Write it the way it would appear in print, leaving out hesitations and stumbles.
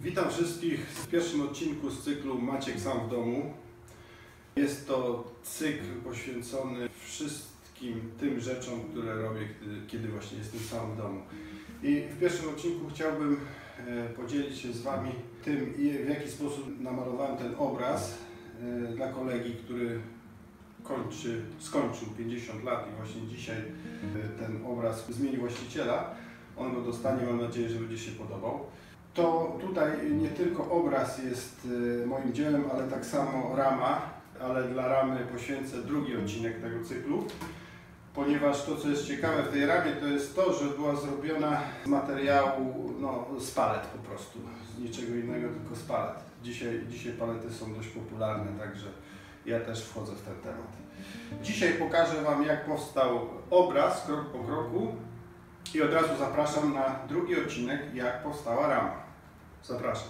Witam wszystkich w pierwszym odcinku z cyklu Maciek sam w domu. Jest to cykl poświęcony wszystkim tym rzeczom, które robię, kiedy właśnie jestem sam w domu. I w pierwszym odcinku chciałbym podzielić się z Wami tym, w jaki sposób namalowałem ten obraz dla kolegi, który skończył 50 lat i właśnie dzisiaj ten obraz zmienił właściciela. On go dostanie, mam nadzieję, że będzie się podobał. To tutaj nie tylko obraz jest moim dziełem, ale tak samo rama, ale dla ramy poświęcę drugi odcinek tego cyklu, ponieważ to, co jest ciekawe w tej ramie, to jest to, że była zrobiona z materiału, z palet po prostu, z niczego innego, tylko z palet. Dzisiaj palety są dość popularne, także ja też wchodzę w ten temat. Dzisiaj pokażę Wam, jak powstał obraz krok po kroku i od razu zapraszam na drugi odcinek, jak powstała rama. Zapraszam.